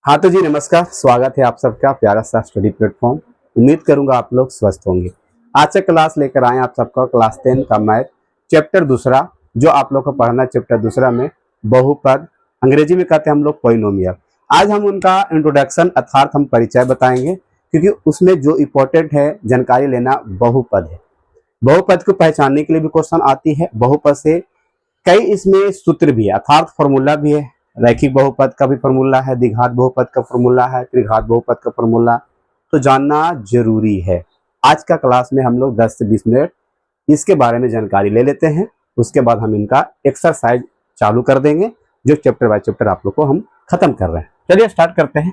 हाँ तो जी नमस्कार, स्वागत है आप सबका प्यारा सा स्टडी प्लेटफॉर्म। उम्मीद करूंगा आप लोग स्वस्थ होंगे। आज से क्लास लेकर आए आप सबका क्लास 10 का मैथ चैप्टर दूसरा, जो आप लोग को पढ़ना चैप्टर दूसरा में बहुपद, अंग्रेजी में कहते हैं हम लोग पॉलिनोमियल। आज हम उनका इंट्रोडक्शन अर्थात हम परिचय बताएंगे, क्योंकि उसमें जो इम्पोर्टेंट है जानकारी लेना बहुपद है। बहुपद को पहचानने के लिए भी क्वेश्चन आती है। बहुपद से कई इसमें सूत्र भी है अर्थात फॉर्मूला भी है। रैखिक बहुपद का भी फॉर्मूला है, द्विघात बहुपद का फॉर्मूला है, त्रिघात बहुपद का फॉर्मूला, तो जानना जरूरी है। आज का क्लास में हम लोग 10 से 20 मिनट इसके बारे में जानकारी ले लेते हैं। उसके बाद हम इनका एक्सरसाइज चालू कर देंगे, जो चैप्टर बाय चैप्टर आप लोग को हम खत्म कर रहे हैं। चलिए स्टार्ट करते हैं।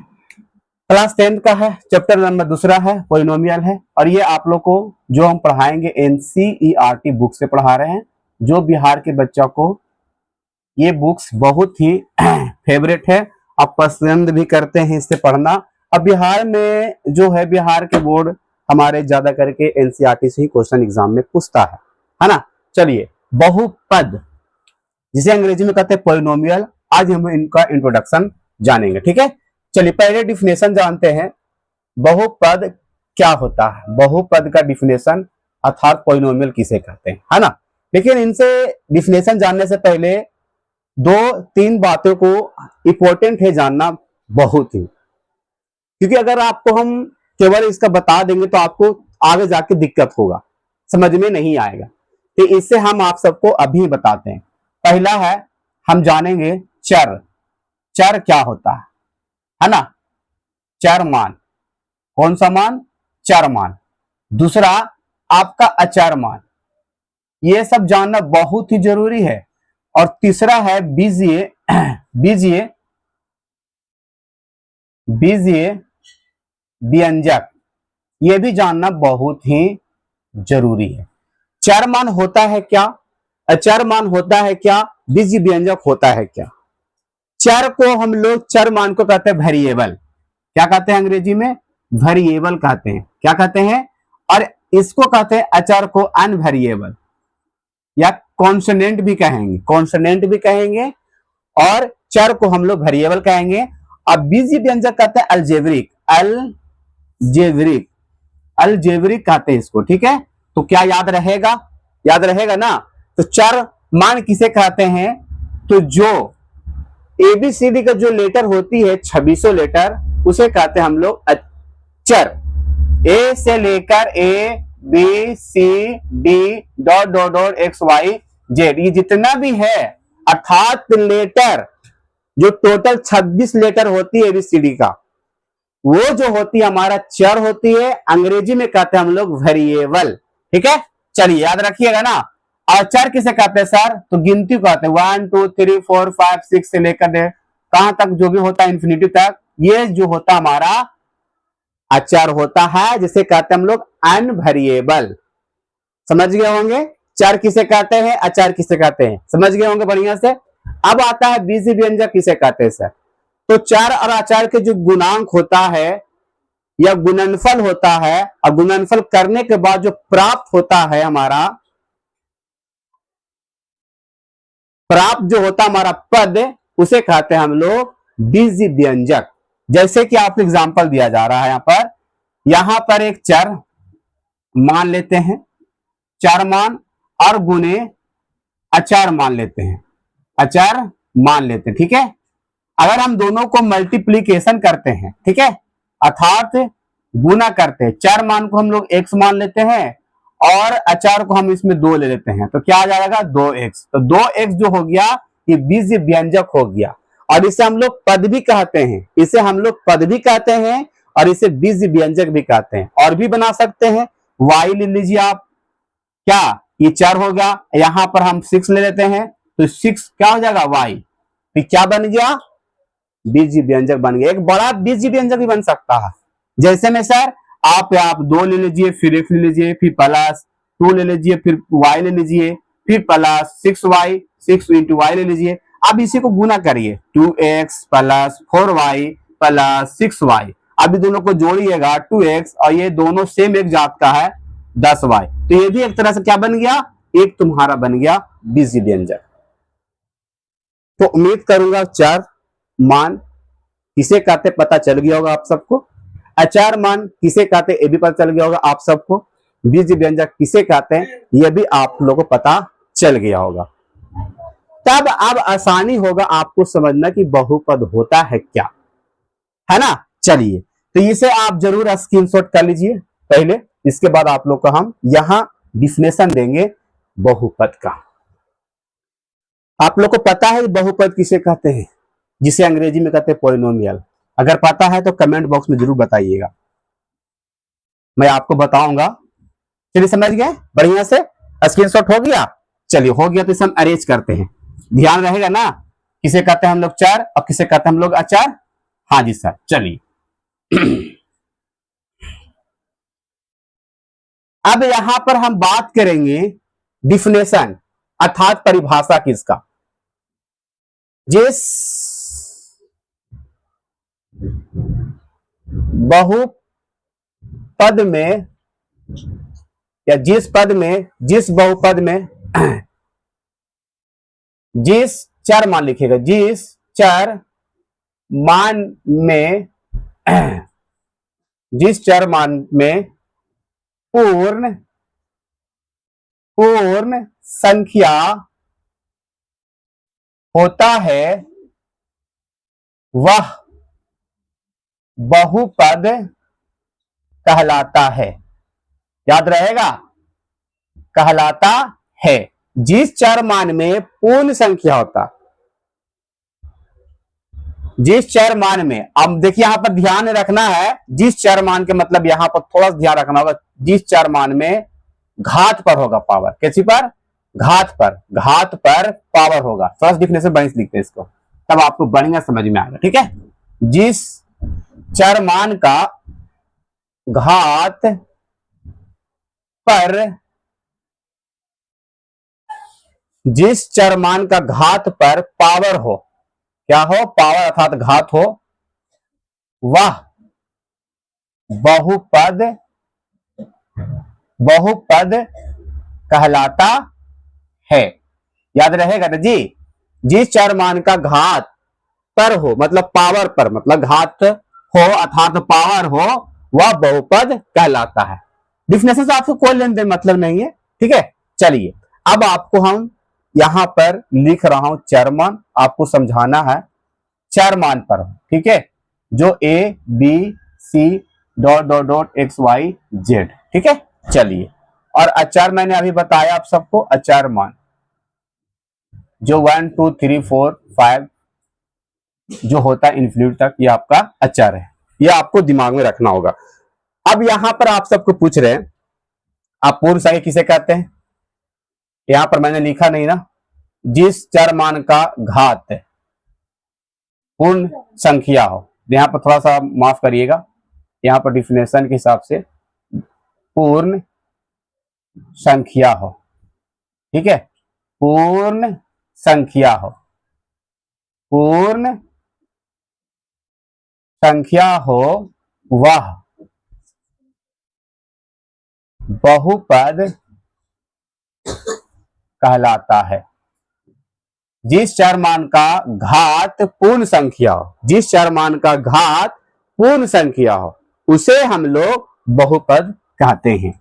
क्लास 10 का है, चैप्टर नंबर दूसरा है, पॉलिनोमियल है। और ये आप लोग को जो हम पढ़ाएंगे एनसीईआरटी बुक से पढ़ा रहे हैं। जो बिहार के बच्चों को ये बुक्स बहुत ही फेवरेट है, आप पसंद भी करते हैं इससे पढ़ना। अब बिहार में जो है, बिहार के बोर्ड हमारे ज्यादा करके एनसीईआरटी से ही क्वेश्चन एग्जाम में पूछता है ना। चलिए, बहुपद जिसे अंग्रेजी में कहते हैं पॉलिनोमियल, आज हम इनका इंट्रोडक्शन जानेंगे। ठीक है, चलिए पहले डिफिनेशन जानते हैं। बहुपद क्या होता है, बहुपद का डिफिनेशन अर्थात पॉलिनोमियल किसे कहते हैं, है ना। लेकिन इनसे डिफिनेशन जानने से पहले दो तीन बातों को इंपॉर्टेंट है जानना बहुत ही, क्योंकि अगर आपको हम केवल इसका बता देंगे तो आपको आगे जाके दिक्कत होगा, समझ में नहीं आएगा। तो इससे हम आप सबको अभी बताते हैं। पहला है, हम जानेंगे चर। चर क्या होता है ना। चर मान, कौन सा मान, चर मान। दूसरा आपका अचर मान, ये सब जानना बहुत ही जरूरी है। और तीसरा है बीजीय बीजीय बीजीय व्यंजक, ये भी जानना बहुत ही जरूरी है। चर मान होता है क्या, अचर मान होता है क्या, बीजीय व्यंजक होता है क्या। चर को हम लोग, चर मान को कहते हैं वेरिएबल। क्या कहते हैं अंग्रेजी में, वेरिएबल कहते हैं। क्या कहते हैं, और इसको कहते हैं अचर को अनवेरिएबल, या कॉन्सोनेंट भी कहेंगे, कॉन्सोनेंट भी कहेंगे, और चर को हम लोग वेरिएबल कहेंगे। अब बीजीय व्यंजक कहते हैं अलजेब्रिक, अलजेब्रिक, अलजेब्रिक कहते हैं इसको। ठीक है, तो क्या याद रहेगा, याद रहेगा ना। तो चर मान किसे कहते हैं, तो जो एबीसीडी का जो लेटर होती है 2600 लेटर, उसे कहते हैं हम लोग अचर। ए से लेकर A B C D dot dot dot X Y Z, ये जितना भी है अर्थात लेटर, जो टोटल 26 लेटर होती है एबीसीडी का, वो जो होती है हमारा चर होती है। अंग्रेजी में कहते हैं हम लोग वेरिएबल। ठीक है, चलिए याद रखिएगा ना। और चर किसे कहते हैं सर, तो गिनती को कहते हैं 1 2 3 4 5 6 से लेकर कहां तक जो भी होता है इंफिनिटी तक, ये जो होता हमारा अचर होता है, जिसे कहते हैं हम लोग अनवेरिएबल। समझ गए होंगे, चर किसे कहते हैं, अचर किसे कहते हैं, समझ गए होंगे बढ़िया से। अब आता है बीजीय व्यंजक किसे कहते हैं सर। तो चर और अचर के जो गुणांक होता है या गुणनफल होता है, और गुणनफल करने के बाद जो प्राप्त होता है हमारा, प्राप्त जो होता हमारा पद, उसे कहते हैं हम लोग बीजीय व्यंजक। जैसे कि आपको एग्जांपल दिया जा रहा है यहां पर एक चर मान लेते हैं, चर मान, और गुणे अचर मान लेते हैं, अचर मान लेते हैं। ठीक है, अगर हम दोनों को मल्टीप्लीकेशन करते हैं, ठीक है, अर्थात गुना करते हैं, चर मान को हम लोग x मान लेते हैं और अचर को हम इसमें 2 ले लेते हैं, तो क्या आ जाएगा 2x। तो 2x जो हो गया ये बीजीय व्यंजक हो गया, और इसे हम लोग पद भी कहते हैं, इसे हम लोग पद भी कहते हैं, और इसे बीजीय व्यंजक भी कहते हैं। और भी बना सकते हैं, y ले लीजिए आप, क्या ये चर हो गया, यहां पर हम 6 ले लेते हैं, तो 6 क्या हो जाएगा y, तो क्या बन गया, बीजीय व्यंजक बन गया। एक बड़ा बीजीय व्यंजक भी बन सकता है, जैसे में सर आप 2 ले लीजिए, फिर x ले लीजिए, फिर प्लस 2 ले लीजिए, फिर y ले लीजिए, फिर प्लस 6y, 6 इंटू वाई ले लीजिए। अब इसी को गुना करिए, 2x plus 4y plus 6y। अब दोनों को जोड़िएगा 2x, और ये दोनों सेम एक जात का है 10y, तो ये भी एक तरह से क्या बन गया, एक तुम्हारा बन गया बीजीय व्यंजक। तो उम्मीद करूंगा चर मान किसे कहते पता चल गया होगा आप सबको। अचार मान किसे कहते ये भी पता चल गया होगा आप सबको। बीज व्यंजक किसे कहते हैं यह भी आप लोगों को पता चल गया होगा। तब अब आसानी होगा आपको समझना कि बहुपद होता है क्या, है ना। चलिए, तो इसे आप जरूर स्क्रीनशॉट कर लीजिए पहले, इसके बाद आप लोग को हम यहां डिफिनेशन देंगे बहुपद का। आप लोग को पता है बहुपद किसे कहते हैं, जिसे अंग्रेजी में कहते हैं पॉलिनोमियल। अगर पता है तो कमेंट बॉक्स में जरूर बताइएगा, मैं आपको बताऊंगा। चलिए समझ गए बढ़िया से, स्क्रीनशॉट हो गया। चलिए हो गया तो इसे हम अरेंज करते हैं, ध्यान रहेगा ना। किसे कहते हैं हम लोग चार और किसे कहते हैं हम लोग अचार। हाँ जी सर, चलिए अब यहां पर हम बात करेंगे डिफिनेशन अर्थात परिभाषा किसका। जिस बहुपद में या जिस बहुपद में जिस चर मान लिखेगा, जिस चर मान में जिस चर मान में पूर्ण संख्या होता है वह बहुपद कहलाता है। याद रहेगा, कहलाता है। जिस चर मान में पूर्ण संख्या होता, जिस चर मान में, अब देखिए यहां पर ध्यान रखना है, जिस चर मान के मतलब यहां पर थोड़ा सा ध्यान रखना होगा। जिस चर मान में घात पर होगा पावर, कैसी पर, घात पर पावर होगा। थोड़ा सा डिफिनेशन बढ़िया से लिखते हैं इसको, तब आपको बढ़िया समझ में आएगा। ठीक है, जिस चर मान का घात पर, जिस चर मान का घात पर पावर हो, क्या हो, पावर अर्थात घात हो, वह बहुपद कहलाता है। याद रहेगा ना जी, जिस चर मान का घात पर हो मतलब पावर पर, मतलब घात हो अर्थात पावर हो, वह बहुपद कहलाता है। डिफिनेशन से आपको कोई लेन देन मतलब नहीं है। ठीक है, चलिए अब आपको हम यहां पर लिख रहा हूं चर मान, आपको समझाना है चर मान पर। ठीक है, जो A B C dot dot dot X Y Z. ठीक है, चलिए, और अचार मैंने अभी बताया आप सबको, अचार मान जो 1 2 3 4 5 जो होता है इन्फिनिटी तक, ये आपका अचार है। ये आपको दिमाग में रखना होगा। अब यहां पर आप सबको पूछ रहे हैं आप पूर्ण संख्या किसे कहते हैं। यहां पर मैंने लिखा नहीं ना, जिस चर मान का घात पूर्ण संख्या हो, यहां पर थोड़ा सा माफ करिएगा, यहां पर डिफिनेशन के हिसाब से पूर्ण संख्या हो। ठीक है, पूर्ण संख्या हो, पूर्ण संख्या हो वह बहुपद कहलाता है। जिस चर मान का घात पूर्ण संख्या हो, जिस चर मान का घात पूर्ण संख्या हो, उसे हम लोग बहुपद कहते हैं।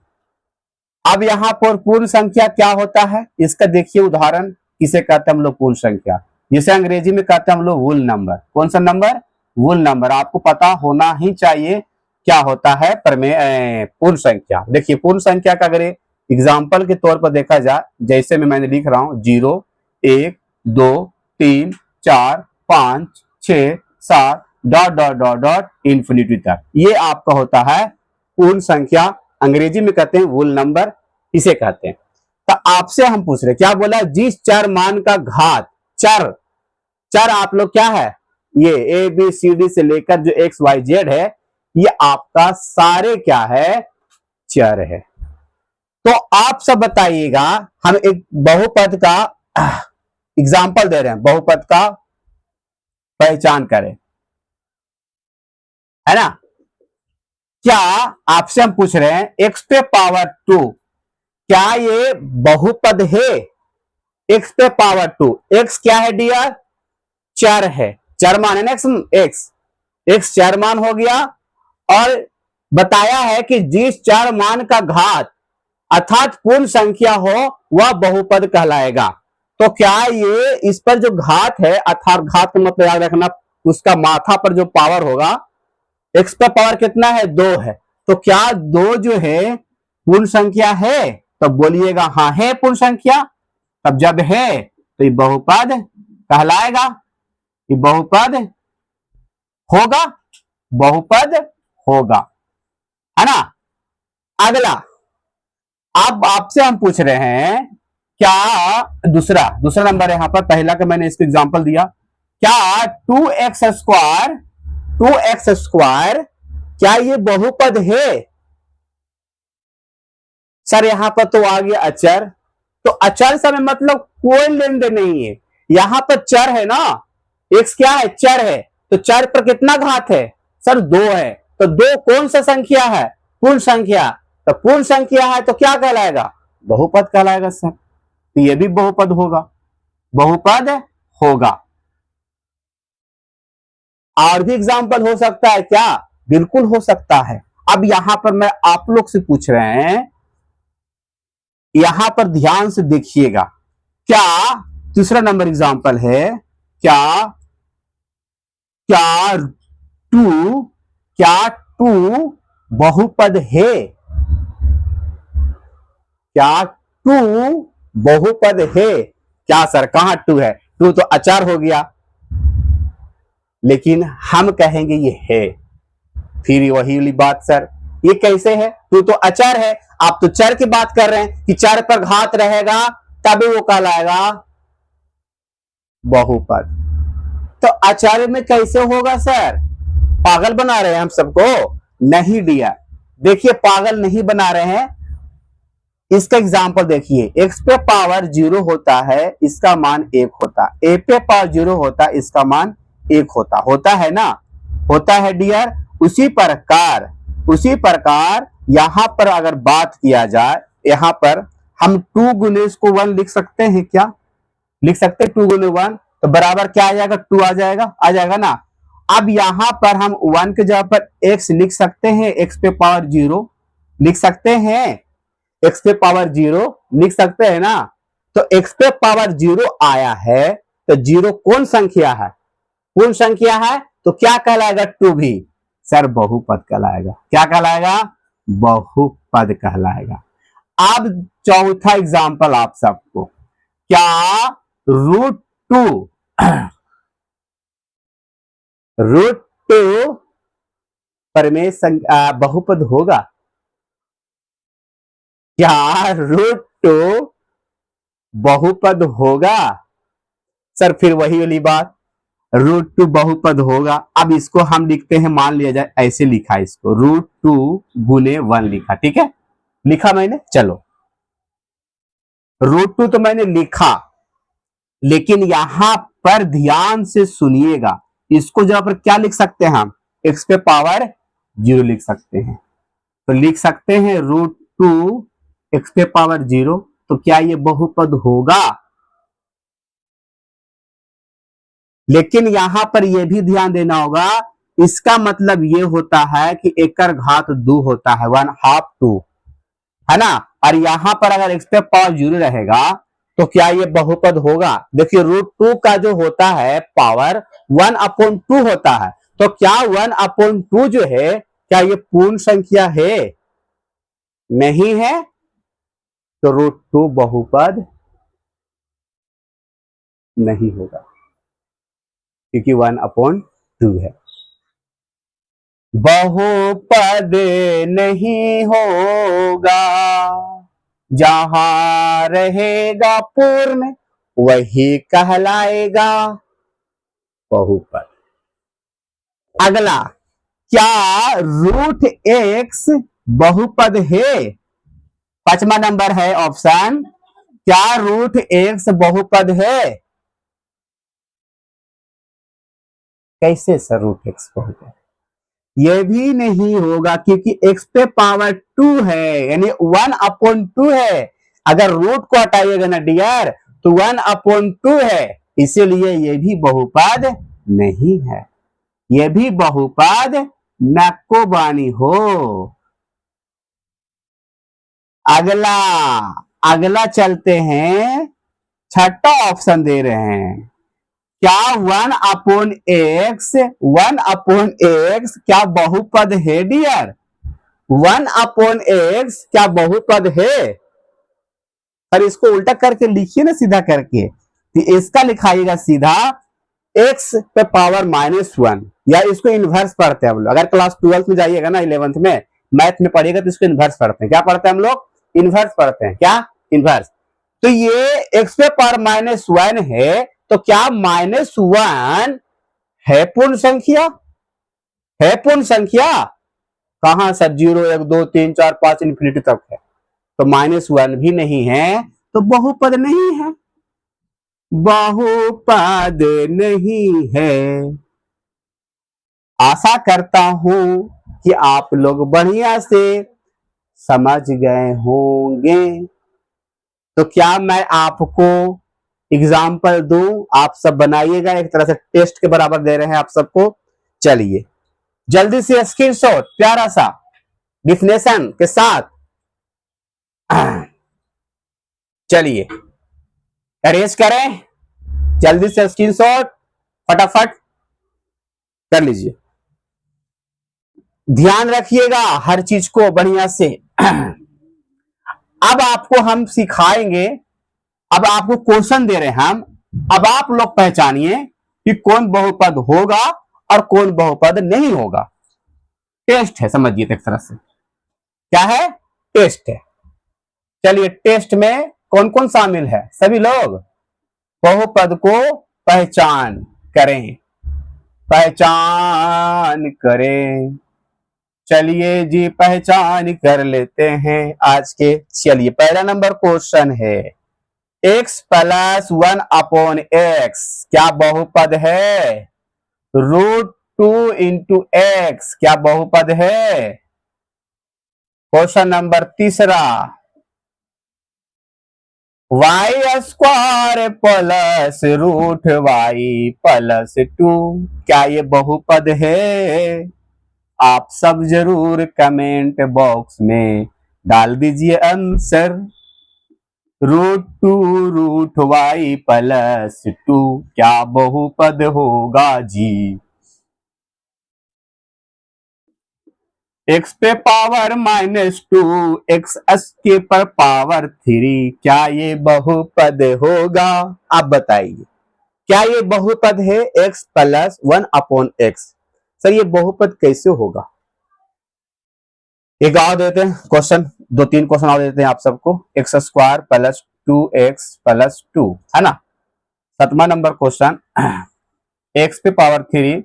अब यहां पर पूर्ण संख्या क्या होता है, इसका देखिए उदाहरण। किसे कहते हैं हम लोग पूर्ण संख्या, जिसे अंग्रेजी में कहते हैं हम लोग वुल नंबर। कौन सा नंबर, वुल नंबर। आपको पता होना ही चाहिए क्या होता है पूर्ण संख्या। देखिए पूर्ण संख्या का अगर एग्जाम्पल के तौर पर देखा जाए, जैसे मैंने लिख रहा हूं 0 1 2 3 4 5 6 7 dot dot dot dot infinity तक, ये आपका होता है पूर्ण संख्या। अंग्रेजी में कहते हैं वुल नंबर, इसे कहते हैं। तो आपसे हम पूछ रहे, क्या बोला, जिस चर मान का घात, चर, चर आप लोग क्या है, ये ए बी सी डी से लेकर जो एक्स वाई जेड है, ये आपका सारे क्या है, चर है। तो आप सब बताइएगा, हम एक बहुपद का एग्जाम्पल दे रहे हैं, बहुपद का पहचान करें, है ना। क्या आपसे हम पूछ रहे हैं एक्स पे पावर 2, क्या ये बहुपद है। एक्स पे पावर 2, एक्स क्या है डियर, चर है, चर माने ना एक्स, x चार मान हो गया, और बताया है कि जिस चार मान का घात अर्थात पूर्ण संख्या हो वह बहुपद कहलाएगा। तो क्या ये इस पर जो घात है, अर्थात घात का मतलब याद रखना उसका माथा पर जो पावर होगा, x पर पावर कितना है, 2 है। तो क्या 2 जो है पूर्ण संख्या है? तो बोलिएगा हाँ है पूर्ण संख्या। तब जब है तो ये बहुपद कहलाएगा, ये बहुपद होगा, बहुपद होगा, है ना। अगला, अब आपसे हम पूछ रहे हैं, क्या दूसरा दूसरा नंबर यहां पर, पहला का मैंने इसको एग्जांपल दिया, क्या 2x स्क्वायर क्या ये बहुपद है? सर यहां पर तो आ गया अचर, तो अचर से मतलब कोई लेन देन नहीं है, यहां पर चर है ना, x क्या है, चर है, तो चर पर कितना घात है सर, 2 है। तो 2 कौन सा संख्या है, पूर्ण संख्या, तो पूर्ण संख्या है तो क्या कहलाएगा, बहुपद कहलाएगा सर। तो ये भी बहुपद होगा, बहुपद होगा। और भी एग्जाम्पल हो सकता है क्या, बिल्कुल हो सकता है। अब यहां पर मैं आप लोग से पूछ रहे हैं, यहां पर ध्यान से देखिएगा, क्या तीसरा नंबर एग्जाम्पल है, क्या क्या टू बहुपद है, क्या टू बहुपद है? क्या सर कहां 2 है, 2 तो अचार हो गया, लेकिन हम कहेंगे ये है। फिर वही वाली बात सर, ये कैसे है, 2 तो अचार है, आप तो चर की बात कर रहे हैं कि चर पर घात रहेगा तभी वो कहलाएगा बहुपद। तो आचार्य में कैसे होगा सर, पागल बना रहे हैं हम सबको? नहीं दिया, देखिए पागल नहीं बना रहे हैं। इसका एग्जांपल देखिए, x पे पावर 0 होता है इसका मान 1 होता, a पे पावर 0 होता इसका मान 1 होता है ना, होता है डियर। उसी प्रकार यहां पर अगर बात किया जाए, यहां पर हम 2 गुने इसको 1 लिख सकते हैं क्या, लिख सकते हैं 2 गुने 1, तो बराबर क्या आ जाएगा, 2 आ जाएगा ना। अब यहां पर हम 1 के जगह पर x लिख सकते हैं, x पे पावर 0 लिख सकते हैं, x पे पावर 0 लिख सकते हैं ना। तो x पे पावर 0 आया है, तो 0 कौन संख्या है, पूर्ण संख्या है, तो क्या कहलाएगा 2 भी सर, बहुपद कहलाएगा। क्या कहलाएगा, बहुपद कहलाएगा। अब चौथा एग्जांपल आप सबको, क्या √2 √2 परमेश बहुपद होगा? क्या √2 बहुपद होगा? सर फिर वही वाली बात, √2 बहुपद होगा। अब इसको हम लिखते हैं, मान लिया जाए ऐसे लिखा इसको, √2 गुने 1 लिखा, ठीक है, लिखा मैंने, चलो √2 तो मैंने लिखा, लेकिन यहां पर ध्यान से सुनिएगा, इसको जहां पर क्या लिख सकते हैं हम, x पे पावर 0 लिख सकते हैं, तो लिख सकते हैं √2 x पे पावर 0, तो क्या ये बहुपद होगा? लेकिन यहां पर यह भी ध्यान देना होगा, इसका मतलब यह होता है कि 1 का घात 2 होता है, 1/2 2, है ना। और यहां पर अगर x पे पावर 0 रहेगा तो क्या ये बहुपद होगा? देखिए √2 का जो होता है पावर 1/2 होता है, तो क्या 1/2 जो है क्या ये पूर्ण संख्या है? नहीं है, तो √2 बहुपद नहीं होगा, क्योंकि 1/2 है। बहुपद नहीं होगा, जहां रहेगा पूर्ण वही कहलाएगा बहुपद। अगला, क्या √x बहुपद है? 5वां नंबर है ऑप्शन, क्या √x बहुपद है? कैसे सर √x बहुपद? ये भी नहीं होगा, क्योंकि x पे पावर 2 है, यानी 1/2 है। अगर रूट को हटाइएगा ना डियर, तो 1/2 है, इसीलिए ये भी बहुपद नहीं है। ये भी बहुपद नको बानी हो। अगला अगला चलते हैं, छठा ऑप्शन दे रहे हैं। क्या 1/x 1/x क्या बहुपद है डियर? 1/x क्या बहुपद है? पर इसको उल्टा करके लिखिए ना, सीधा करके। तो इसका लिखाइएगा सीधा x पे पावर -1, या इसको इनवर्स पढ़ते हैं हम लोग। अगर क्लास 12th में जाइएगा ना, 11th में मैथ में पढ़िएगा तो इसको इनवर्स पढ़ते हैं। क्या पढ़ते हैं हम लोग? इनवर्स पढ़ते हैं। क्या? इनवर्स। तो ये x पे पावर -1 है, तो क्या -1 है पूर्ण संख्या? है पूर्ण संख्या? कहां सर? 0 1 2 3 4 5 इंफिनिटी तक है, तो -1 भी नहीं है, तो बहुपद नहीं है। बहुपद नहीं है। आशा करता हूं कि आप लोग बढ़िया से समझ गए होंगे। तो क्या मैं आपको एग्जाम्पल दूं? आप सब बनाइएगा, एक तरह से टेस्ट के बराबर दे रहे हैं आप सबको। चलिए जल्दी से स्क्रीनशॉट प्यारा सा डिफिनेशन के साथ। चलिए अरेंज करें, जल्दी से स्क्रीनशॉट फटाफट कर लीजिए। ध्यान रखिएगा हर चीज को बढ़िया से। अब आपको हम सिखाएंगे, अब आपको क्वेश्चन दे रहे हैं हम। अब आप लोग पहचानिए कि कौन बहुपद होगा और कौन बहुपद नहीं होगा। टेस्ट है, समझिए एक तरह से। क्या है? टेस्ट है। चलिए टेस्ट में कौन कौन शामिल है? सभी लोग बहुपद को पहचान करें, पहचान करें। चलिए जी पहचान कर लेते हैं आज के। चलिए पहला नंबर क्वेश्चन है, x + 1/x क्या बहुपद है? √2 × x क्या बहुपद है? क्वेश्चन नंबर तीसरा, y² + √y + 2 क्या ये बहुपद है? आप सब जरूर कमेंट बॉक्स में डाल दीजिए आंसर। √2 √y + 2 क्या बहुपद होगा जी? x पे पावर -2 x के पर पावर 3 क्या ये बहुपद होगा? आप बताइए, क्या ये बहुपद है x + 1/x? सर ये बहुपद कैसे होगा? एक और देते हैं क्वेश्चन, 2-3 क्वेश्चन और देते हैं आप सबको। x² + 2x + 2 है ना। 7वां नंबर क्वेश्चन, x पे पावर 3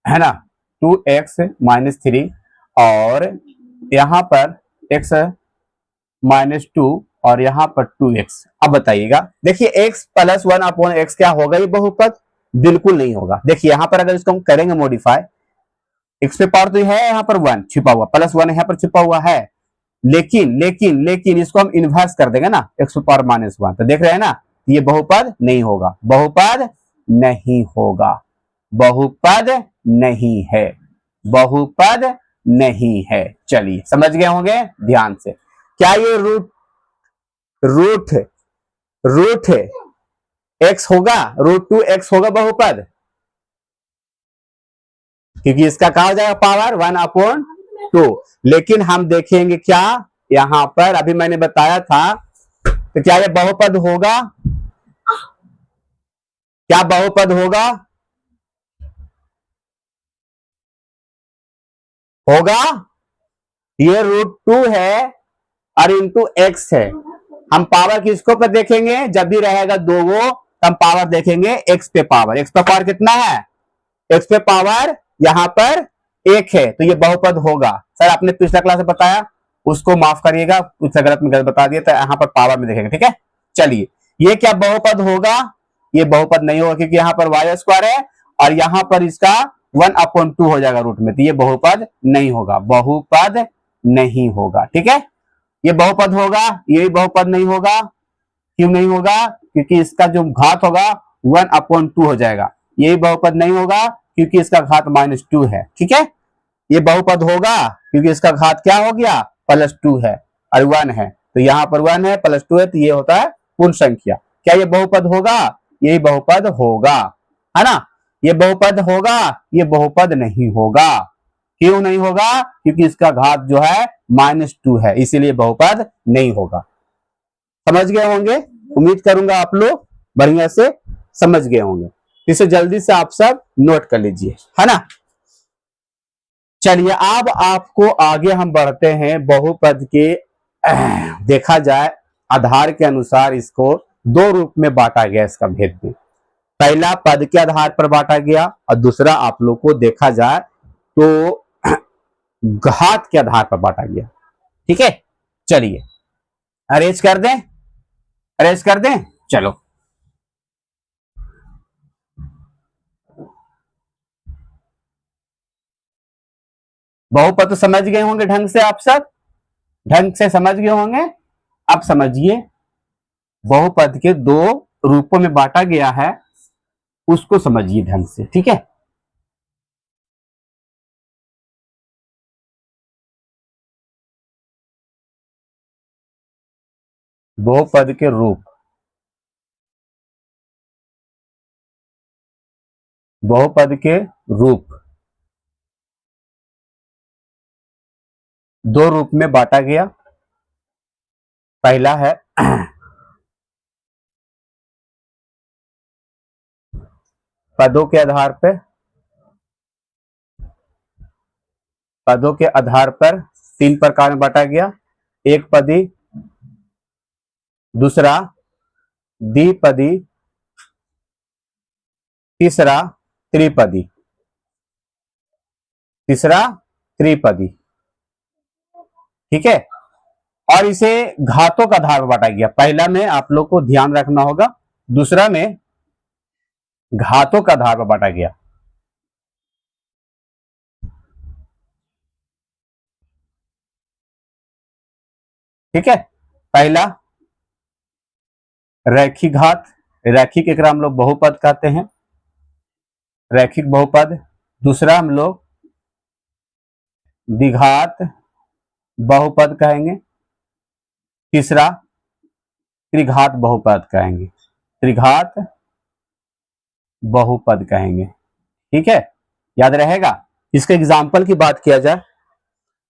है ना, 2x - 3 और यहां पर x -2 और यहां पर 2x। अब बताइएगा, देखिए x + 1/x क्या होगा ये बहुपद? बिल्कुल नहीं होगा। देखिए यहां पर अगर इसको हम करेंगे मॉडिफाई, x पे पावर तो है यहाँ पर 1 छिपा हुआ, +1 यहाँ पर छिपा हुआ है, लेकिन इसको हम इन्वर्स कर देंगे ना, x पे पावर -1, तो देख रहे हैं ना, ये बहुपद नहीं होगा। बहुपद नहीं होगा, बहुपद नहीं है, बहुपद नहीं है। चलिए समझ गए होंगे ध्यान से। क्या ये रूट रूट x होगा? √2x होगा बहुपद? क्योंकि इसका कहा हो जाएगा पावर 1/2। लेकिन हम देखेंगे क्या यहां पर, अभी मैंने बताया था, तो क्या ये बहुपद होगा? क्या बहुपद होगा? होगा। ये √2 है और इंटू x है। हम पावर किसको पर देखेंगे? जब भी रहेगा दो वो, हम पावर देखेंगे x पे पावर। x पे पावर कितना है? x पे पावर यहां पर 1 है, तो ये बहुपद होगा। सर आपने पिछला क्लास में बताया, उसको माफ करिएगा, कुछ गलत में गलत बता दिया, तो यहां पर पावर में देखेंगे। ठीक है, चलिए ये क्या बहुपद होगा? ये बहुपद नहीं होगा, क्योंकि यहां पर y² है और यहां पर इसका 1/2 हो जाएगा रूट में, तो ये बहुपद नहीं होगा, बहुपद नहीं होगा। ठीक है, ये बहुपद होगा, ये बहुपद नहीं होगा। क्यों नहीं होगा? क्योंकि इसका जो घात होगा 1/2 हो जाएगा, यही बहुपद नहीं होगा। क्योंकि इसका घात -2 है। ठीक है, ये बहुपद होगा क्योंकि इसका घात क्या हो गया, +2 है और 1 है, तो यहाँ पर 1 है +2 है, तो ये होता है पूर्ण संख्या। क्या ये बहुपद होगा, यही बहुपद होगा, है ना। ये बहुपद होगा, ये बहुपद नहीं होगा। क्यों नहीं होगा, क्योंकि इसका घात जो है -2 है, इसीलिए बहुपद नहीं होगा। समझ गए होंगे, उम्मीद करूंगा आप लोग बढ़िया से समझ गए होंगे। इसे जल्दी से आप सब नोट कर लीजिए, है ना। चलिए अब आपको आगे हम बढ़ते हैं। बहुपद के देखा जाए आधार के अनुसार इसको दो रूप में बांटा गया, इसका भेद में। पहला पद के आधार पर बांटा गया और दूसरा आप लोग को देखा जाए तो घात के आधार पर बांटा गया। ठीक है, चलिए अरेंज कर दें, अरेंज कर दें। चलो बहुपद तो समझ गए होंगे ढंग से, आप सब ढंग से समझ गए होंगे। अब समझिए बहुपद के दो रूपों में बांटा गया है, उसको समझिए ढंग से। ठीक है, बहुपद के रूप, बहुपद के रूप दो रूप में बांटा गया। पहला है पदों के आधार पर, पदों के आधार पर तीन प्रकार में बांटा गया। एक पदी, दूसरा द्विपदी, तीसरा त्रिपदी, तीसरा त्रिपदी। ठीक है, और इसे घातों का आधार पर बांटा गया। पहला में आप लोग को ध्यान रखना होगा, दूसरा में घातों का आधार पर बांटा गया। ठीक है, पहला रैखिक घात, रैखिक एक हम लोग बहुपद कहते हैं, रैखिक बहुपद। दूसरा हम लोग द्विघात बहुपद कहेंगे, तीसरा त्रिघात बहुपद कहेंगे, त्रिघात बहुपद कहेंगे। ठीक है, याद रहेगा। इसके एग्जाम्पल की बात किया जाए,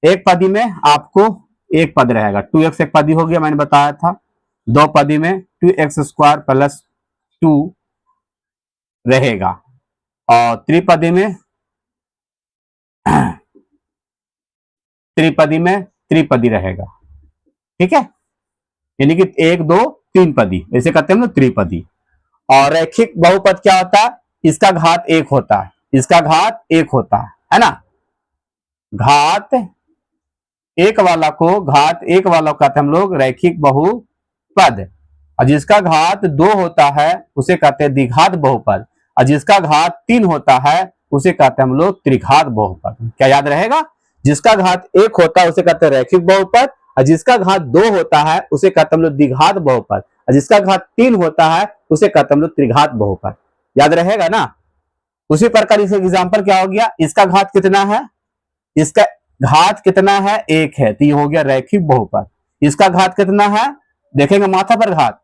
एक पदी में आपको एक पद रहेगा, 2x एक पदी हो गया, मैंने बताया था। दो पदी में 2x² + 2 रहेगा, और त्रिपदी में त्रिपदी में त्रिपदी रहेगा। ठीक है, यानी कि 1 2 3 पदी, ऐसे कहते हैं ना त्रिपदी। और रैखिक बहुपद क्या होता है, इसका घात 1 होता है, इसका घात 1 होता है ना। घात एक वाला को, घात एक वाला को कहते हैं हम लोग रैखिक बहुपद, और जिसका घात 2 होता है उसे कहते हैं द्विघात बहुपद, और जिसका घात 3 होता है उसे कहते हैं हम लोग त्रिघात बहुपद। क्या याद रहेगा, जिसका घात 1 होता है उसे कहते हैं रैखिक बहुपद, और जिसका घात 2 होता है उसे कहते हैं हम लोग द्विघात बहुपद, और जिसका घात 3 होता है उसे कहते हैं हम लोग त्रिघात बहुपद। याद रहेगा ना। उसी प्रकार इसका एग्जाम्पल क्या हो गया, इसका घात कितना है, इसका घात कितना है, 1 है, तो ये हो गया रैखिक बहुपद। इसका घात कितना है, देखेंगे माथा पर घात,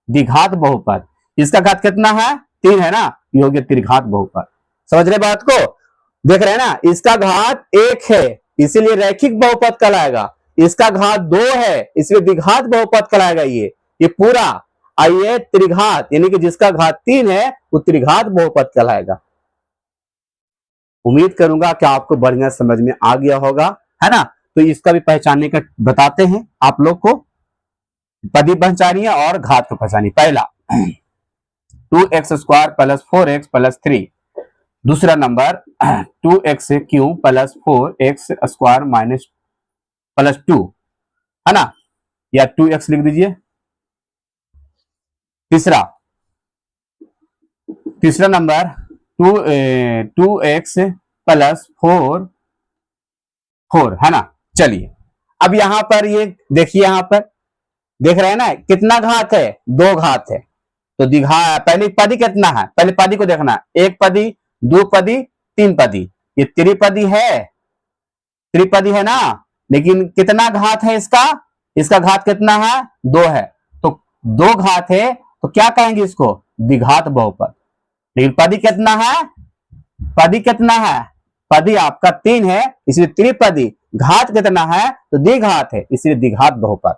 द्विघात बहुपद। इसका घात कितना है, 3 है ना, ये हो गया त्रिघात बहुपद। समझ रहे बात को, देख रहे हैं ना। इसका घात 1 है इसीलिए रैखिक बहुपद कहलाएगा, इसका घात 2 है इसलिए द्विघात बहुपद कहलाएगा। ये पूरा आइए त्रिघात, यानी कि जिसका घात 3 है वो त्रिघात बहुपद कहलाएगा। उम्मीद करूंगा कि आपको बढ़िया समझ में आ गया होगा, है ना। तो इसका भी पहचानने का बताते हैं आप लोग को, पदी पहचानिए और घात को पहचानिए। पहला 2x² + 4x + 3, दूसरा नंबर 2x³ + 4x² + 2, है ना, या 2x लिख दीजिए। तीसरा नंबर 2x + 4 है ना। चलिए अब यहां पर ये देखिए, यहां पर देख रहे हैं ना कितना घात है, 2 घात है, तो द्विघात। पहले पदी कितना है, पहले पदी को देखना है, एक पदी, दो पदी, पदी, ये त्रिपदी है, त्रिपदी है ना, लेकिन कितना घात है इसका, इसका घात कितना है, 2 है, तो 2 घात है, तो क्या कहेंगे इसको, द्विघात बहुपद। लेकिन पदी कितना है, पदी कितना है, पदी आपका 3 है, इसलिए त्रिपदी, घात कितना है, तो द्विघात है, इसलिए द्विघात बहुपद।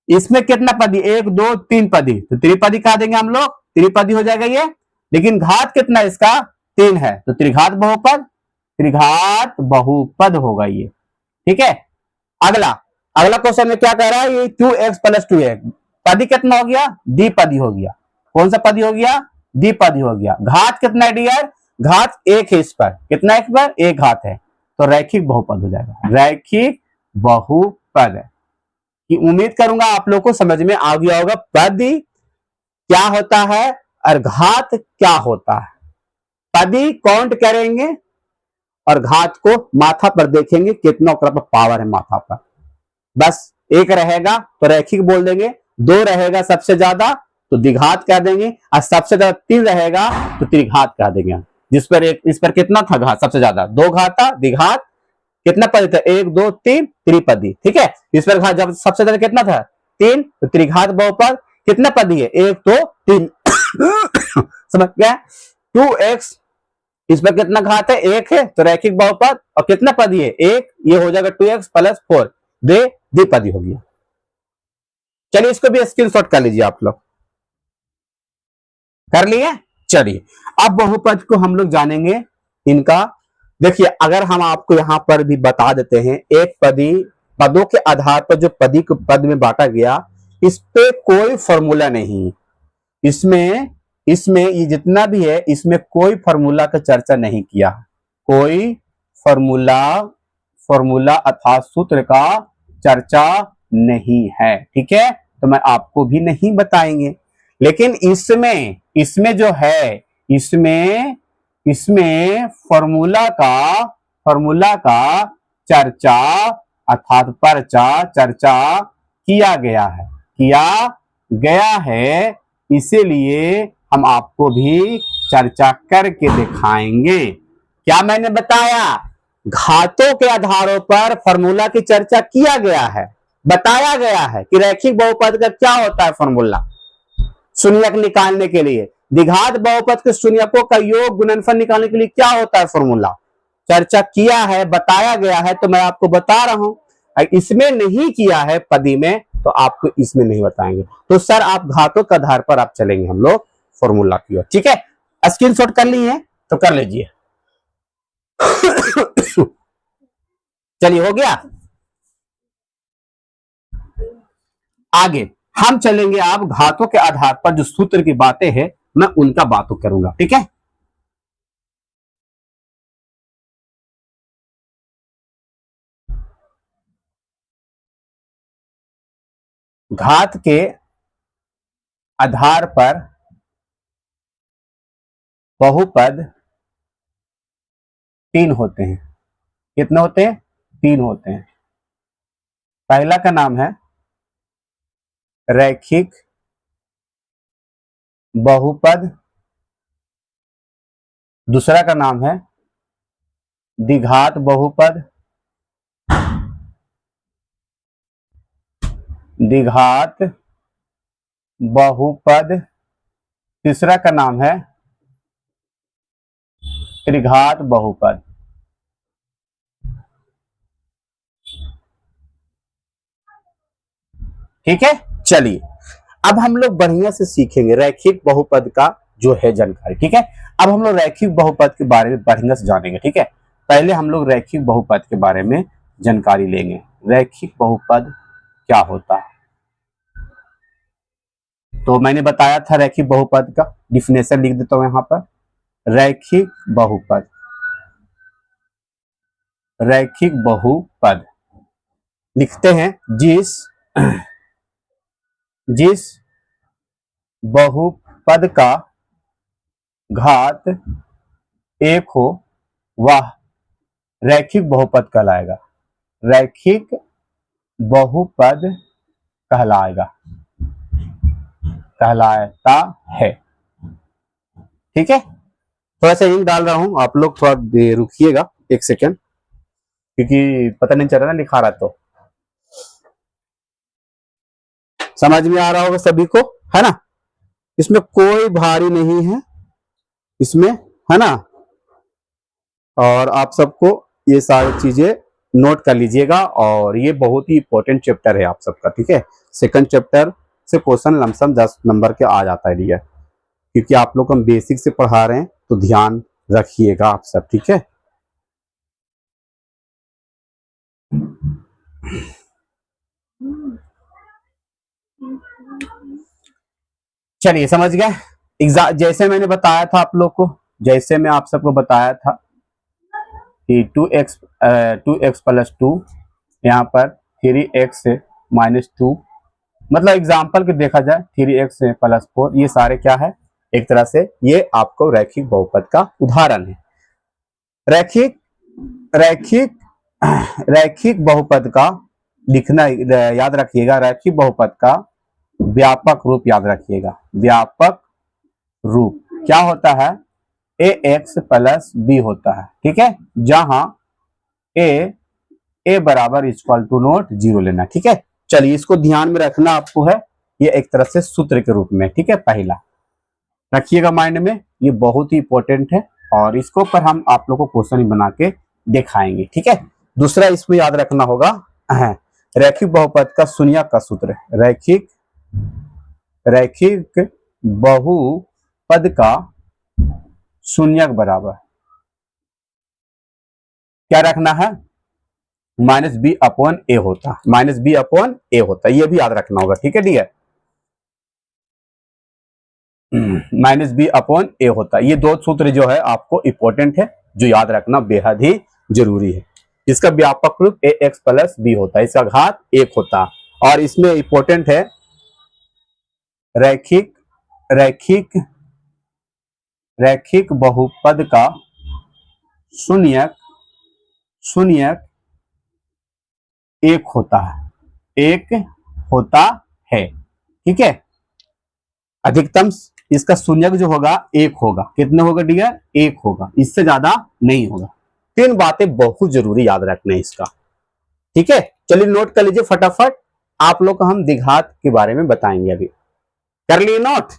इसमें कितना पदी, 1 2 3 पदी, तो त्रिपदी कहा देंगे हम लोग, त्रिपदी हो जाएगा ये। लेकिन घात कितना इसका, 3 है, तो त्रिघात बहुपद, त्रिघात बहुपद होगा ये। ठीक है, अगला, अगला क्वेश्चन में क्या कह रहा है, ये 2x प्लस 2x, पदी कितना हो गया, द्विपदी हो गया। कौन सा पदी हो गया, द्विपदी हो गया। घात कितना है डियर, घात 1 है, इस पर कितना, एक पर 1 घात है, तो रैखिक बहुपद हो जाएगा, रैखिक बहुपद। कि उम्मीद करूंगा आप लोग को समझ में आ गया होगा पदी क्या होता है और घात क्या होता है। पदी काउंट करेंगे और घात को माथा पर देखेंगे कितना पावर है माथा पर। बस 1 रहेगा तो रैखिक बोल देंगे, 2 रहेगा सबसे ज्यादा तो द्विघात कह देंगे, और सबसे ज्यादा 3 रहेगा तो त्रिघात कह देंगे। जिस पर इस पर कितना था घात, सबसे ज्यादा 2 घात था, द्विघात कितना पद था, 1 2 3 त्रिपदी। ठीक है, इस पर घात जब सबसे ज्यादा कितना था, 3, तो त्रिघात बहुपद। कितना पदी है, 1 2 3 समझ गया। 2x, इस पर कितना घात है, 1 है, तो रैखिक बहुपद। और कितना पदी है, 1, ये हो जाएगा 2x प्लस 4, द्विपदी हो गया। चलिए इसको भी स्क्रीनशॉट कर लीजिए आप लोग, कर लिए। चलिए अब बहुपद को हम लोग जानेंगे इनका। देखिए अगर हम आपको यहां पर भी बता देते हैं, एक पदी, पदों के आधार पर जो पदी को पद में बांटा गया, इस पे कोई फॉर्मूला नहीं, इसमें इसमें ये जितना भी है इसमें कोई फॉर्मूला का चर्चा नहीं किया, कोई फॉर्मूला फॉर्मूला अर्थात सूत्र का चर्चा नहीं है। ठीक है, तो मैं आपको भी नहीं बताएंगे। लेकिन इसमें इसमें जो है, इसमें इसमें फॉर्मूला का चर्चा अर्थात पर्चा चर्चा किया गया है, इसीलिए हम आपको भी चर्चा करके दिखाएंगे। क्या मैंने बताया, घातों के आधारों पर फॉर्मूला की चर्चा किया गया है, बताया गया है कि रैखिक बहुपद का क्या होता है फॉर्मूला शून्यक निकालने के लिए, द्विघात बहुपद के शून्यकों का योग गुणनफल निकालने के लिए क्या होता है फॉर्मूला, चर्चा किया है, बताया गया है, तो मैं आपको बता रहा हूं। इसमें नहीं किया है पदी में, तो आपको इसमें नहीं बताएंगे। तो सर आप घातों के आधार पर आप चलेंगे हम लोग फॉर्मूला की ओर। ठीक है, स्क्रीनशॉट कर ली है तो कर लीजिए। चलिए हो गया, आगे हम चलेंगे। आप घातों के आधार पर जो सूत्र की बातें हैं मैं उनका बातों करूंगा। ठीक है, घात के आधार पर बहुपद 3 होते हैं। कितने होते हैं, 3 होते हैं। पहला का नाम है रैखिक बहुपद, दूसरा का नाम है द्विघात बहुपद, द्विघात बहुपद, तीसरा का नाम है त्रिघात बहुपद। ठीक है, चलिए अब हम लोग बढ़िया से सीखेंगे रैखिक बहुपद का जो है जानकारी। ठीक है, अब हम लोग रैखिक बहुपद के बारे में बढ़िया से जानेंगे। ठीक है, पहले हम लोग रैखिक बहुपद के बारे में जानकारी लेंगे। रैखिक बहुपद क्या होता है, तो मैंने बताया था रैखिक बहुपद का डिफिनेशन लिख देता हूं यहां पर। रैखिक बहुपद, रैखिक बहुपद लिखते हैं जिस बहुपद का घात 1 हो वह रैखिक बहुपद कहलाएगा, रैखिक बहुपद कहलाता है। ठीक है, थोड़ा सा इंक डाल रहा हूं, आप लोग थोड़ा रुकिएगा एक सेकेंड, क्योंकि पता नहीं चल रहा ना लिखा रहा। तो समझ में आ रहा होगा सभी को, है ना? इसमें कोई भारी नहीं है इसमें, है ना? और आप सबको ये सारी चीजें नोट कर लीजिएगा, और ये बहुत ही इंपॉर्टेंट चैप्टर है आप सबका, ठीक है? सेकंड चैप्टर से क्वेश्चन लमसम 10 नंबर के आ जाता है डियर, क्योंकि आप लोग हम बेसिक से पढ़ा रहे हैं, तो ध्यान रखिएगा आप सब, ठीक है? चलिए समझ गए। एग्जाम जैसे मैंने बताया था आप लोग को, जैसे मैं आप सबको बताया था कि 2x प्लस 2, यहाँ पर 3x माइनस 2, मतलब एग्जाम्पल के देखा जाए 3x प्लस 4, ये सारे क्या है, एक तरह से ये आपको रैखिक बहुपद का उदाहरण है। रैखिक रैखिक रैखिक बहुपद का लिखना याद रखिएगा, रैखिक बहुपद का व्यापक रूप याद रखिएगा। व्यापक रूप क्या होता है? ax प्लस बी होता है, ठीक है? जहां a बराबर इक्वल टू नोट 0 लेना, ठीक है? चलिए इसको ध्यान में रखना आपको है, ये एक तरह से सूत्र के रूप में, ठीक है? पहला रखिएगा माइंड में, ये बहुत ही इंपॉर्टेंट है, और इसको पर हम आप लोग को क्वेश्चन बना के दिखाएंगे, ठीक है? दूसरा इसमें याद रखना होगा रैखिक बहुपद का शून्यक का सूत्र, रैखिक बहुपद का शून्यक बराबर क्या रखना है? माइनस बी अपॉन ए होता, माइनस बी अपॉन ए होता, ये भी याद रखना होगा, ठीक है डियर? माइनस बी अपॉन ए होता, ये दो सूत्र जो है आपको इंपॉर्टेंट है, जो याद रखना बेहद ही जरूरी है। इसका व्यापक रूप ए एक्स प्लस बी होता है, इसका घात 1 होता, और इसमें इंपॉर्टेंट है रैखिक रैखिक रैखिक बहुपद का शून्यक एक होता है, ठीक है? अधिकतम इसका शून्यक जो होगा 1 होगा, कितने होगा डियर? 1 होगा, इससे ज्यादा नहीं होगा। 3 बातें बहुत जरूरी याद रखना है इसका, ठीक है? चलिए नोट कर लीजिए फटाफट, आप लोग को हम द्विघात के बारे में बताएंगे, अभी कर लिए नोट?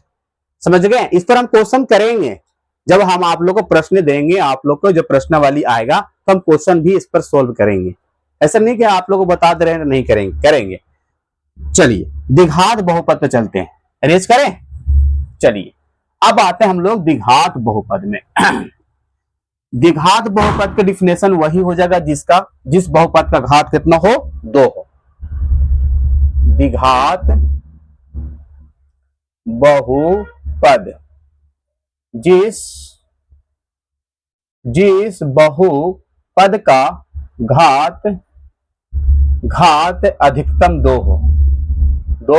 समझ गए? इस पर हम क्वेश्चन करेंगे, जब हम आप लोग को प्रश्न देंगे, आप लोग को जब प्रश्न वाली आएगा तो हम क्वेश्चन भी इस पर सोल्व करेंगे। ऐसा नहीं कि आप लोग को बता दे रहे हैं, नहीं करेंगे। चलिए द्विघात बहुपद पे चलते हैं, अरेंज करें? चलिए अब आते हैं हम लोग द्विघात बहुपद में। द्विघात बहुपद का डिफिनेशन वही हो जाएगा जिस बहुपद का घात कितना हो? 2 हो। द्विघात बहुपद जिस बहुपद का घात अधिकतम 2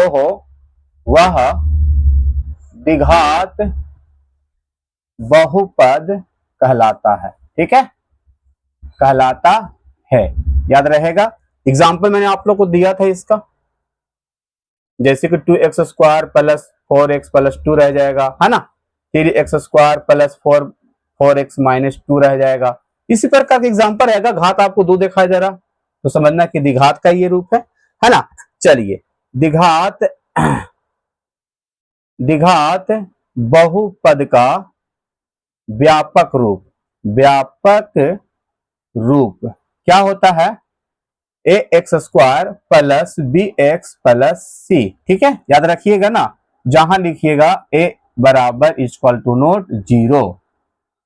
हो वह द्विघात बहुपद कहलाता है, ठीक है? कहलाता है, याद रहेगा। एग्जाम्पल मैंने आप लोग को दिया था इसका, जैसे कि 2x square plus 4x plus 2 रह जाएगा, है ना? 3x square plus 4x minus 2 रह जाएगा। इसी प्रकार का एग्जाम्पल रहेगा। घात आपको 2 दिखाई दे रहा, तो समझना कि द्विघात का ये रूप है ना? चलिए द्विघात बहुपद का व्यापक रूप क्या होता है? ax square plus bx plus c, ठीक है? याद रखिएगा ना, जहां लिखिएगा a बराबर इक्वल टू नोट 0,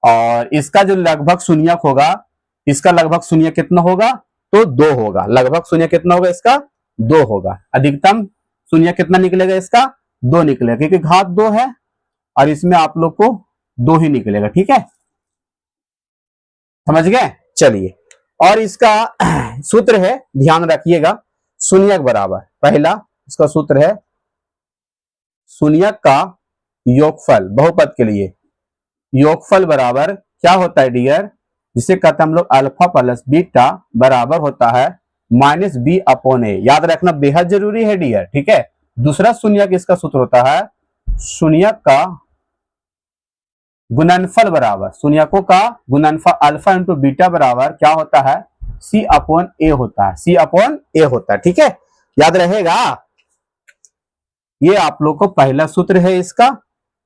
और इसका जो लगभग शून्यक होगा, इसका लगभग शून्य कितना होगा? तो 2 होगा। लगभग शून्य कितना होगा इसका? 2 होगा। अधिकतम शून्य कितना निकलेगा इसका? 2 निकलेगा, क्योंकि घात 2 है, और इसमें आप लोग को 2 ही निकलेगा, ठीक है? समझ गए? चलिए, और इसका सूत्र है, ध्यान रखिएगा, शून्यक बराबर, पहला इसका सूत्र है शून्यक का योगफल, बहुपद के लिए योगफल बराबर क्या होता है डियर? जिसे कहते हैं हम लोग अल्फा प्लस बीटा बराबर होता है माइनस बी अपॉन ए। याद रखना बेहद जरूरी है डियर, ठीक है? दूसरा शून्यक इसका सूत्र होता है शून्यक का गुणनफल बराबर शून्यकों का गुणनफल अल्फा इंटू बीटा बराबर क्या होता है, सी अपॉन ए होता है, सी अपॉन ए होता है। ठीक है, याद रहेगा। ये आप लोग को पहला सूत्र है इसका,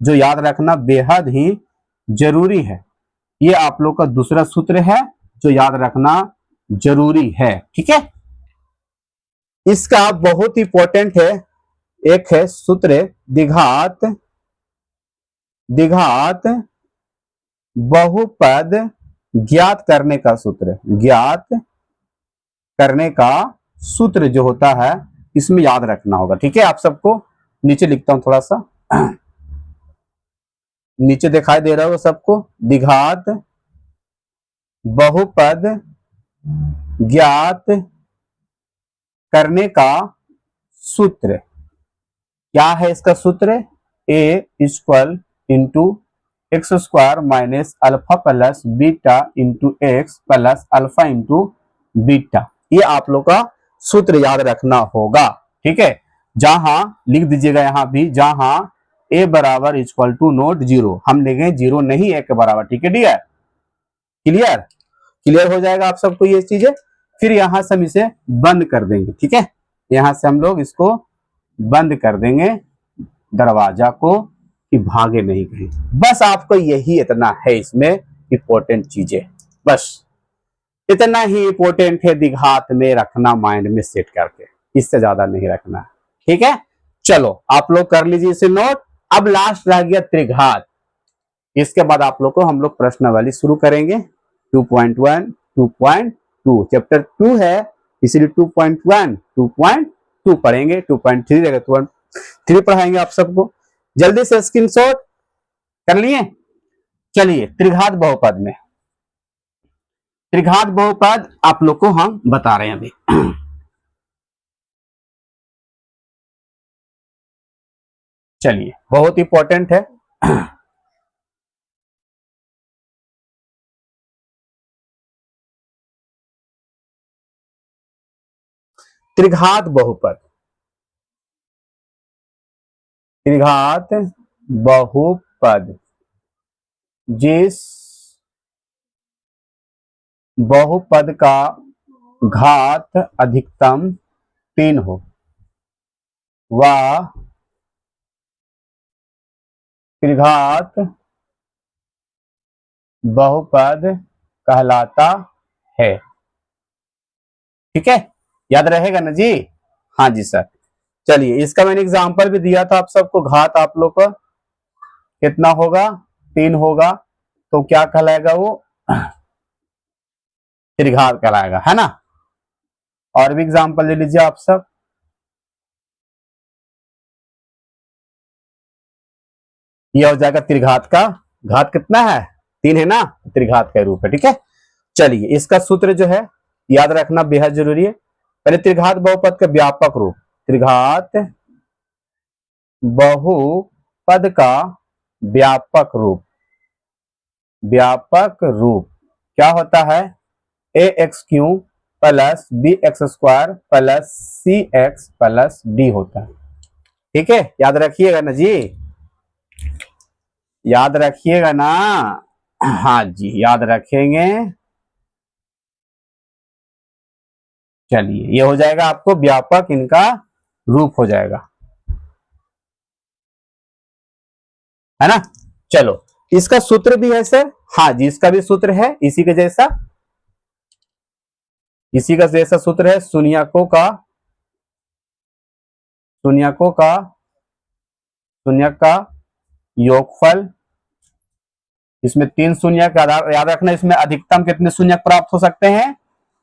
जो याद रखना बेहद ही जरूरी है। ये आप लोग का दूसरा सूत्र है जो याद रखना जरूरी है। ठीक है, इसका बहुत इंपॉर्टेंट है, एक है सूत्र द्विघात द्विघात बहुपद ज्ञात करने का सूत्र, ज्ञात करने का सूत्र जो होता है इसमें याद रखना होगा। ठीक है, आप सबको नीचे लिखता हूं थोड़ा सा, नीचे दिखाई दे रहा होगा सबको, द्विघात बहुपद ज्ञात करने का सूत्र क्या है। इसका सूत्र a equal into x square minus alpha plus beta into x plus alpha into beta. ये आप लोग का सूत्र याद रखना होगा। ठीक है, जहां लिख दीजिएगा यहां भी, जहां ए बराबर इक्वल टू नोट जीरो, हम लिखेंगे जीरो नहीं ए के बराबर। ठीक है डियर, क्लियर क्लियर हो जाएगा आप सबको ये चीजें। फिर यहां से हम इसे बंद कर देंगे। ठीक है, यहां से हम लोग इसको बंद कर देंगे दरवाजा को, कि भागे नहीं कहीं। बस आपको यही इतना है इसमें इंपॉर्टेंट चीजें, बस इतना ही इंपॉर्टेंट है द्विघात में रखना, माइंड में सेट करके, इससे ज्यादा नहीं रखना। ठीक है, चलो आप लोग कर लीजिए इसे नोट। अब लास्ट रह गया त्रिघात, इसके बाद आप लोग को हम लोग प्रश्नावली शुरू करेंगे। 2.1 2.2 चैप्टर 2 है, इसलिए 2.1 2.2 पढ़ेंगे, 2.3 रहेगा 2.3 पढ़ाएंगे आप सबको। जल्दी से स्क्रीनशॉट कर लिए। चलिए त्रिघात बहुपद में, त्रिघात बहुपद आप लोग को हम बता रहे हैं अभी। चलिए बहुत इंपॉर्टेंट है। त्रिघात बहुपद, त्रिघात बहुपद जिस बहुपद का घात अधिकतम 3 हो वह त्रिघात बहुपद कहलाता है। ठीक है, याद रहेगा ना जी। हाँ जी सर, चलिए इसका मैंने एग्जांपल भी दिया था आप सबको। घात आप लोग का कितना होगा, 3 होगा, तो क्या कहलाएगा वो, त्रिघात कहलाएगा, है ना। और भी एग्जांपल ले लीजिए आप सब। यह हो जाएगा त्रिघात का घात कितना है, 3 है ना, त्रिघात का रूप है। ठीक है, चलिए इसका सूत्र जो है याद रखना बेहद जरूरी है। पहले त्रिघात बहुपद का व्यापक रूप, त्रिघात बहुपद का व्यापक रूप, व्यापक रूप क्या होता है, a x cube plus b x square plus c x plus d होता है। ठीक है, याद रखिएगा ना जी, याद रखिएगा ना। हाँ जी याद रखेंगे। चलिए ये हो जाएगा आपको व्यापक इनका रूप हो जाएगा, है ना। चलो इसका सूत्र भी है सर, हाँ जी इसका भी सूत्र है इसी के जैसा, इसी का जैसा सूत्र है। शून्यकों का शून्यक का योगफल, इसमें 3 शून्यक याद रखना। इसमें अधिकतम कितने शून्यक प्राप्त हो सकते हैं,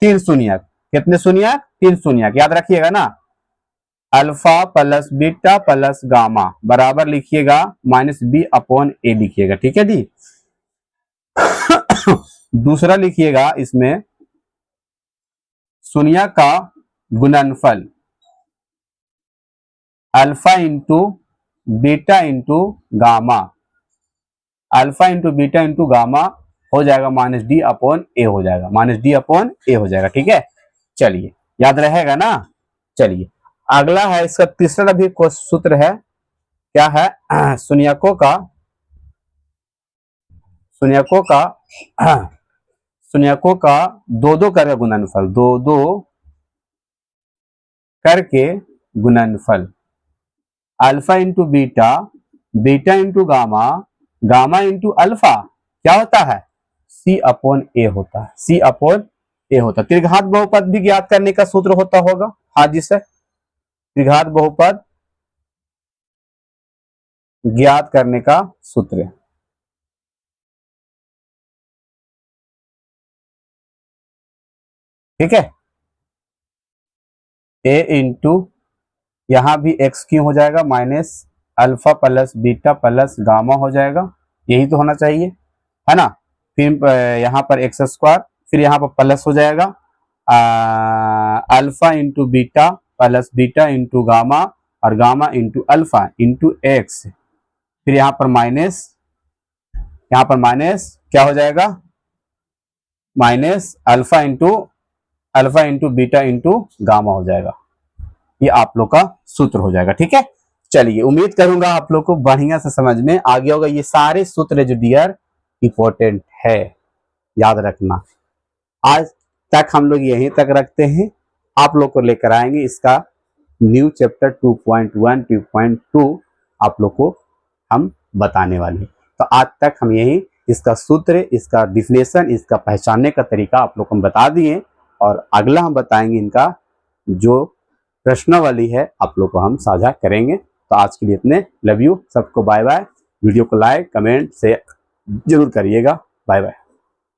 3 शून्यक। कितने शून्यक, 3 शून्यक, याद रखिएगा ना। Alpha plus beta plus gamma बराबर लिखिएगा माइनस बी अपॉन ए लिखिएगा। ठीक है जी। दूसरा लिखिएगा इसमें शून्य का गुणनफल alpha into beta into gamma, alpha into beta into gamma हो जाएगा माइनस डी अपॉन ए हो जाएगा, माइनस डी अपॉन ए हो जाएगा। ठीक है, चलिए याद रहेगा ना। चलिए अगला है इसका तीसरा भी सूत्र है, क्या है, शून्यकों का शून्यकों का शून्यकों का दो दो करके गुणनफल, दो दो करके गुणनफल, alpha into beta, beta into gamma, gamma into alpha क्या होता है, सी अपॉन ए होता है, सी अपॉन ए होता है। त्रिघात बहुपद भी ज्ञात करने का सूत्र होता होगा, हाँ जी सर, त्रिघात बहुपद ज्ञात करने का सूत्र, ठीक है। ए इंटू यहां भी एक्स क्यों हो जाएगा, minus alpha plus beta plus gamma हो जाएगा, यही तो होना चाहिए, है ना। फिर यहाँ पर एक्स स्क्वायर, फिर यहाँ पर प्लस हो जाएगा alpha into beta plus beta into gamma और gamma into alpha into x, फिर यहाँ पर माइनस, यहाँ पर माइनस क्या हो जाएगा, minus alpha into beta into gamma हो जाएगा। ये आप लोग का सूत्र हो जाएगा, ठीक है। चलिए, उम्मीद करूंगा आप लोग को बढ़िया से समझ में आ गया होगा। ये सारे सूत्र जो डियर इंपॉर्टेंट है, याद रखना। आज तक हम लोग यहीं तक रखते हैं, आप लोग को लेकर आएंगे इसका न्यू चैप्टर 2.1 2.2 आप लोग को हम बताने वाले हैं। तो आज तक हम यही इसका सूत्र, इसका डिफिनेशन, इसका पहचानने का तरीका आप लोग को हम बता दिए, और अगला हम बताएंगे इनका जो प्रश्नावली है आप लोग को हम साझा करेंगे। तो आज के लिए इतने, लव यू, सबको बाय बाय। वीडियो को लाइक कमेंट शेयर जरूर करिएगा, बाय बाय।